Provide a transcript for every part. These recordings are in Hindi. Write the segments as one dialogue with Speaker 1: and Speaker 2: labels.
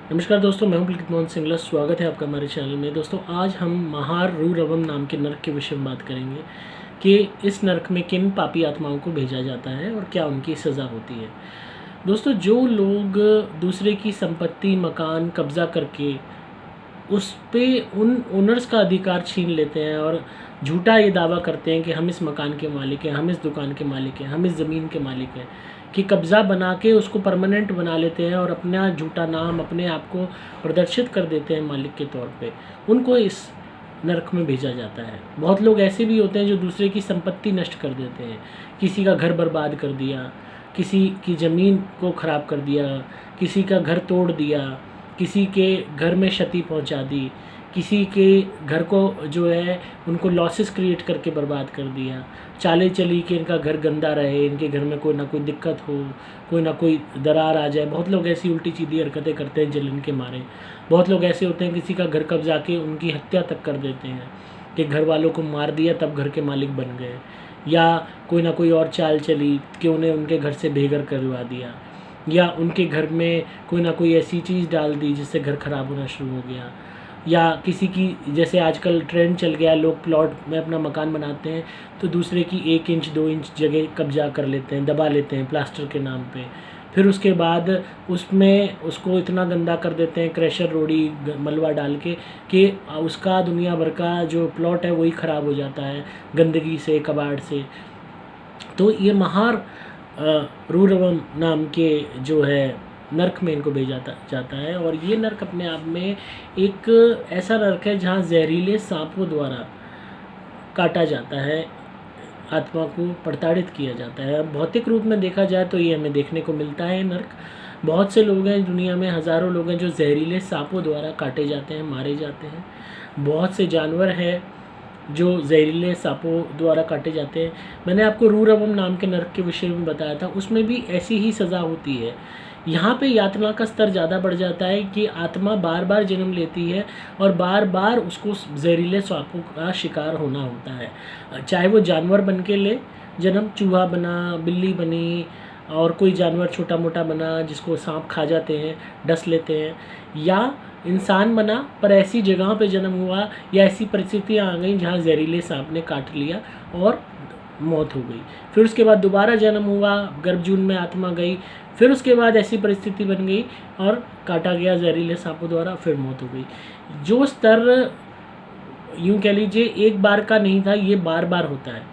Speaker 1: नमस्कार दोस्तों, मैं हूं पुलकित मोहन सिंगला। स्वागत है आपका हमारे चैनल में। दोस्तों, आज हम महारूरवम नाम के नरक के विषय में बात करेंगे कि इस नरक में किन पापी आत्माओं को भेजा जाता है और क्या उनकी सज़ा होती है। दोस्तों, जो लोग दूसरे की संपत्ति, मकान कब्ज़ा करके उस पे उन ओनर्स का अधिकार छीन लेते हैं और झूठा ये दावा करते हैं कि हम इस मकान के मालिक हैं, हम इस दुकान के मालिक हैं, हम इस ज़मीन के मालिक हैं, कि कब्ज़ा बना के उसको परमानेंट बना लेते हैं और अपना झूठा नाम, अपने आप को प्रदर्शित कर देते हैं मालिक के तौर पे, उनको इस नरक में भेजा जाता है। बहुत लोग ऐसे भी होते हैं जो दूसरे की संपत्ति नष्ट कर देते हैं। किसी का घर बर्बाद कर दिया, किसी की ज़मीन को ख़राब कर दिया, किसी का घर तोड़ दिया, किसी के घर में क्षति पहुंचा दी, किसी के घर को जो है उनको लॉसेस क्रिएट करके बर्बाद कर दिया। चाले चली कि इनका घर गंदा रहे, इनके घर में कोई ना कोई दिक्कत हो, कोई ना कोई दरार आ जाए। बहुत लोग ऐसी उल्टी सीधी हरकतें करते हैं जलन के मारे। बहुत लोग ऐसे होते हैं किसी का घर कब्जा के उनकी हत्या तक कर देते हैं कि घर वालों को मार दिया तब घर के मालिक बन गए, या कोई ना कोई और चाल चली कि उन्हें उनके घर से बेघर करवा दिया, या उनके घर में कोई ना कोई ऐसी चीज़ डाल दी जिससे घर ख़राब होना शुरू हो गया। या किसी की, जैसे आजकल ट्रेंड चल गया, लोग प्लॉट में अपना मकान बनाते हैं तो दूसरे की 1 इंच 2 इंच जगह कब्जा कर लेते हैं, दबा लेते हैं प्लास्टर के नाम पे। फिर उसके बाद उसमें उसको इतना गंदा कर देते हैं क्रशर, रोड़ी, मलबा डाल के कि उसका दुनिया भर का जो प्लॉट है वही ख़राब हो जाता है गंदगी से, कबाड़ से। तो ये महार रूरवम नाम के जो है नर्क में इनको भेजा जाता है। और ये नर्क अपने आप में एक ऐसा नर्क है जहाँ जहरीले सांपों द्वारा काटा जाता है, आत्मा को प्रताड़ित किया जाता है। भौतिक रूप में देखा जाए तो ये हमें देखने को मिलता है नर्क। बहुत से लोग हैं दुनिया में, हज़ारों लोग हैं जो जहरीले सांपों द्वारा काटे जाते हैं, मारे जाते हैं। बहुत से जानवर हैं जो जहरीले सांपों द्वारा काटे जाते हैं। मैंने आपको रूरवम नाम के नरक के विषय में बताया था, उसमें भी ऐसी ही सज़ा होती है। यहाँ पे यातना का स्तर ज़्यादा बढ़ जाता है कि आत्मा बार बार जन्म लेती है और बार बार उसको जहरीले सांपों का शिकार होना होता है। चाहे वो जानवर बन के ले जन्म, चूहा बना, बिल्ली बनी, और कोई जानवर छोटा मोटा बना जिसको सांप खा जाते हैं, डस लेते हैं, या इंसान बना पर ऐसी जगह पे जन्म हुआ या ऐसी परिस्थितियाँ आ गई जहाँ जहरीले सांप ने काट लिया और मौत हो गई। फिर उसके बाद दोबारा जन्म हुआ, गर्भजून में आत्मा गई, फिर उसके बाद ऐसी परिस्थिति बन गई और काटा गया जहरीले सांपों द्वारा, फिर मौत हो गई। जो स्तर यूँ कह लीजिए एक बार का नहीं था, ये बार बार होता है।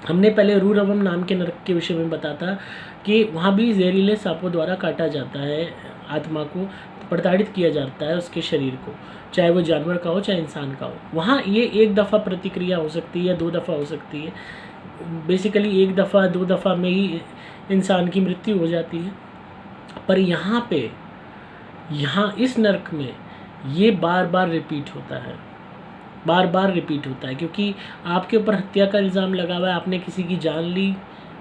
Speaker 1: हमने पहले रूरवम नाम के नरक के विषय में बताया था कि वहाँ भी जहरीले सांपों द्वारा काटा जाता है, आत्मा को प्रताड़ित किया जाता है उसके शरीर को, चाहे वो जानवर का हो चाहे इंसान का हो। वहाँ ये 1 दफ़ा प्रतिक्रिया हो सकती है, 2 दफ़ा हो सकती है। बेसिकली 1 दफ़ा 2 दफ़ा में ही इंसान की मृत्यु हो जाती है। पर यहाँ इस नरक में ये बार बार रिपीट होता है, बार बार रिपीट होता है, क्योंकि आपके ऊपर हत्या का इल्ज़ाम लगा हुआ है। आपने किसी की जान ली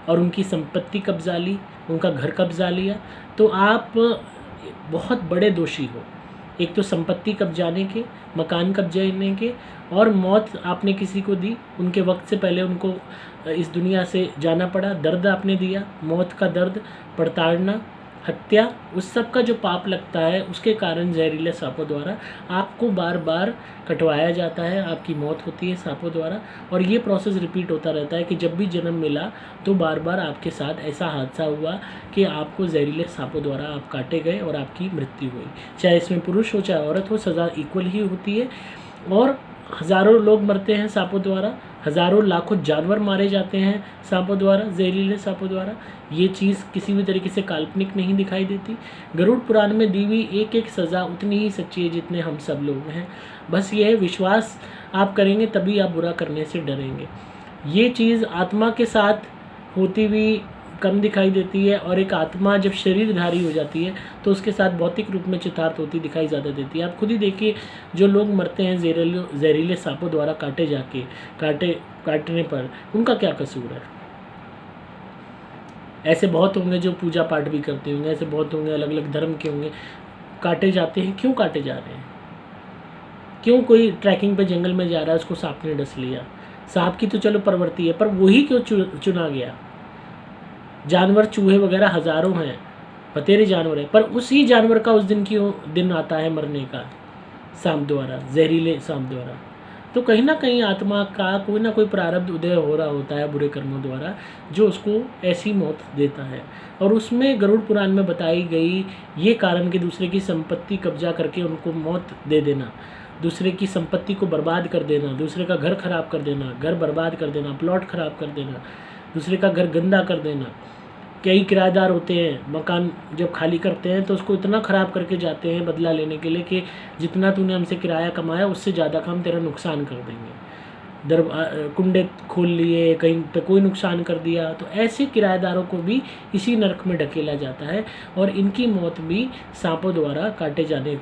Speaker 1: और उनकी संपत्ति कब्जा ली, उनका घर कब्जा लिया, तो आप बहुत बड़े दोषी हो। एक तो संपत्ति कब्जाने के, मकान कब्जाने के, और मौत आपने किसी को दी, उनके वक्त से पहले उनको इस दुनिया से जाना पड़ा, दर्द आपने दिया, मौत का दर्द, प्रताड़ना, हत्या, उस सब का जो पाप लगता है उसके कारण जहरीले सांपों द्वारा आपको बार बार कटवाया जाता है, आपकी मौत होती है सांपों द्वारा। और ये प्रोसेस रिपीट होता रहता है कि जब भी जन्म मिला तो बार बार आपके साथ ऐसा हादसा हुआ कि आपको जहरीले सांपों द्वारा आप काटे गए और आपकी मृत्यु हुई। चाहे इसमें पुरुष हो चाहे औरत हो, सज़ा इक्वल ही होती है। और हज़ारों लोग मरते हैं सांपों द्वारा, हज़ारों लाखों जानवर मारे जाते हैं सांपों द्वारा, जहरीले सांपों द्वारा। ये चीज़ किसी भी तरीके से काल्पनिक नहीं दिखाई देती। गरुड़ पुराण में दी हुई एक एक सज़ा उतनी ही सच्ची है जितने हम सब लोग हैं। बस ये है, विश्वास आप करेंगे तभी आप बुरा करने से डरेंगे। ये चीज़ आत्मा के साथ होती हुई कम दिखाई देती है, और एक आत्मा जब शरीरधारी हो जाती है तो उसके साथ भौतिक रूप में चितार्थ होती दिखाई ज़्यादा देती है। आप खुद ही देखिए, जो लोग मरते हैं जहरीले सांपों द्वारा काटने पर, उनका क्या कसूर है। ऐसे बहुत होंगे जो पूजा पाठ भी करते होंगे, ऐसे बहुत होंगे अलग अलग धर्म के होंगे, काटे जाते हैं। क्यों काटे जा रहे हैं? क्यों कोई ट्रैकिंग पे जंगल में जा रहा है, उसको सांप ने डस लिया, सांप की तो चलो प्रवृत्ति है, पर वही क्यों चुना गया? जानवर, चूहे वगैरह हज़ारों हैं, और तेरे जानवर है, पर उसी जानवर का उस दिन आता है मरने का, सांप द्वारा, जहरीले सांप द्वारा। तो कहीं ना कहीं आत्मा का कोई ना कोई प्रारब्ध उदय हो रहा होता है बुरे कर्मों द्वारा, जो उसको ऐसी मौत देता है। और उसमें गरुड़ पुराण में बताई गई ये कारण कि दूसरे की संपत्ति कब्जा करके उनको मौत दे देना, दूसरे की संपत्ति को बर्बाद कर देना, दूसरे का घर खराब कर देना, घर बर्बाद कर देना, प्लॉट खराब कर देना, दूसरे का घर गंदा कर देना। कई किराएदार होते हैं, मकान जब खाली करते हैं तो उसको इतना ख़राब करके जाते हैं बदला लेने के लिए कि जितना तूने हमसे किराया कमाया उससे ज़्यादा का हम तेरा नुकसान कर देंगे। कुंडे खोल लिए, कहीं पे कोई नुकसान कर दिया, तो ऐसे किराएदारों को भी इसी नरक में ढकेला जाता है और इनकी मौत भी सांपों द्वारा काटे जाने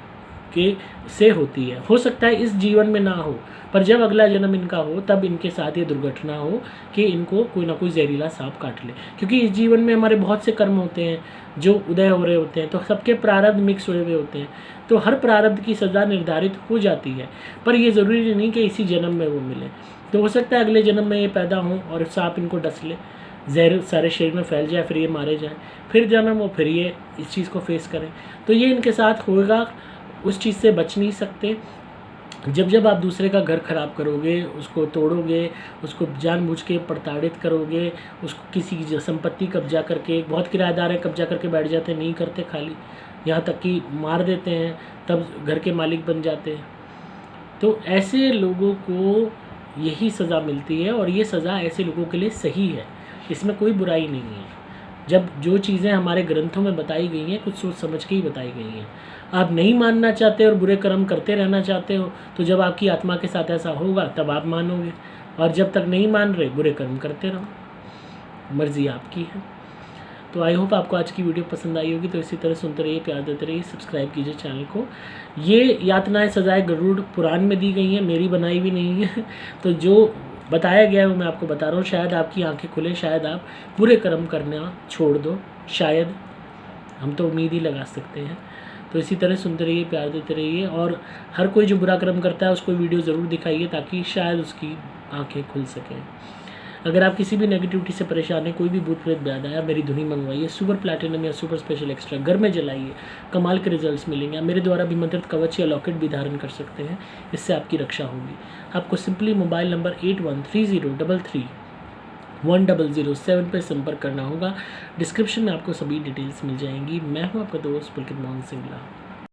Speaker 1: के से होती है। हो सकता है इस जीवन में ना हो, पर जब अगला जन्म इनका हो तब इनके साथ ये दुर्घटना हो कि इनको कोई ना कोई जहरीला सांप काट ले। क्योंकि इस जीवन में हमारे बहुत से कर्म होते हैं जो उदय हो रहे होते हैं, तो सबके प्रारब्ध मिक्स हुए हुए होते हैं, तो हर प्रारब्ध की सज़ा निर्धारित हो जाती है, पर ये ज़रूरी नहीं कि इसी जन्म में वो मिले। तो हो सकता है अगले जन्म में ये पैदा हों और सांप इनको डस ले, जहर सारे शरीर में फैल जाए, फिर ये मारे जाएँ, फिर जन्म हो, फिर ये इस चीज़ को फेस करें। तो ये इनके साथ होगा, उस चीज़ से बच नहीं सकते। जब आप दूसरे का घर ख़राब करोगे, उसको तोड़ोगे, उसको जानबूझ के प्रताड़ित करोगे, उसको किसी की संपत्ति कब्जा करके, बहुत किराएदार है कब्जा करके बैठ जाते हैं, नहीं करते खाली, यहाँ तक कि मार देते हैं, तब घर के मालिक बन जाते हैं। तो ऐसे लोगों को यही सज़ा मिलती है और ये सज़ा ऐसे लोगों के लिए सही है, इसमें कोई बुराई नहीं है। जब जो चीज़ें हमारे ग्रंथों में बताई गई हैं, कुछ सोच समझ के ही बताई गई हैं। आप नहीं मानना चाहते और बुरे कर्म करते रहना चाहते हो, तो जब आपकी आत्मा के साथ ऐसा होगा तब आप मानोगे, और जब तक नहीं मान रहे बुरे कर्म करते रहो, मर्ज़ी आपकी है। तो आई होप आपको आज की वीडियो पसंद आई होगी। तो इसी तरह सुनते रहिए, प्यार देते रहिए, सब्सक्राइब कीजिए चैनल को। ये यातनाएं सजाएं गरुड़ पुराण में दी गई हैं, मेरी बनाई भी नहीं है। तो जो बताया गया है वो मैं आपको बता रहा हूँ, शायद आपकी आंखें खुले, शायद आप बुरे कर्म करना छोड़ दो, शायद, हम तो उम्मीद ही लगा सकते हैं। तो इसी तरह सुनते रहिए, प्यार देते रहिए, और हर कोई जो बुरा कर्म करता है उसको वीडियो ज़रूर दिखाइए ताकि शायद उसकी आंखें खुल सकें। अगर आप किसी भी नेगेटिविटी से परेशान हैं, कोई भी भूत प्रेत ब्याद आया, मेरी धुनी मंगवाइए, सुपर प्लैटिनम या सुपर स्पेशल एक्स्ट्रा घर में जलाइए, कमाल के रिजल्ट्स मिलेंगे। आप मेरे द्वारा भी मंत्रित कवच या लॉकेट भी धारण कर सकते हैं, इससे आपकी रक्षा होगी। आपको सिंपली मोबाइल नंबर 8130331007 पर संपर्क करना होगा। डिस्क्रिप्शन में आपको सभी डिटेल्स मिल जाएंगी। मैं हूँ आपका दोस्त पुलकित मोहन सिंगला।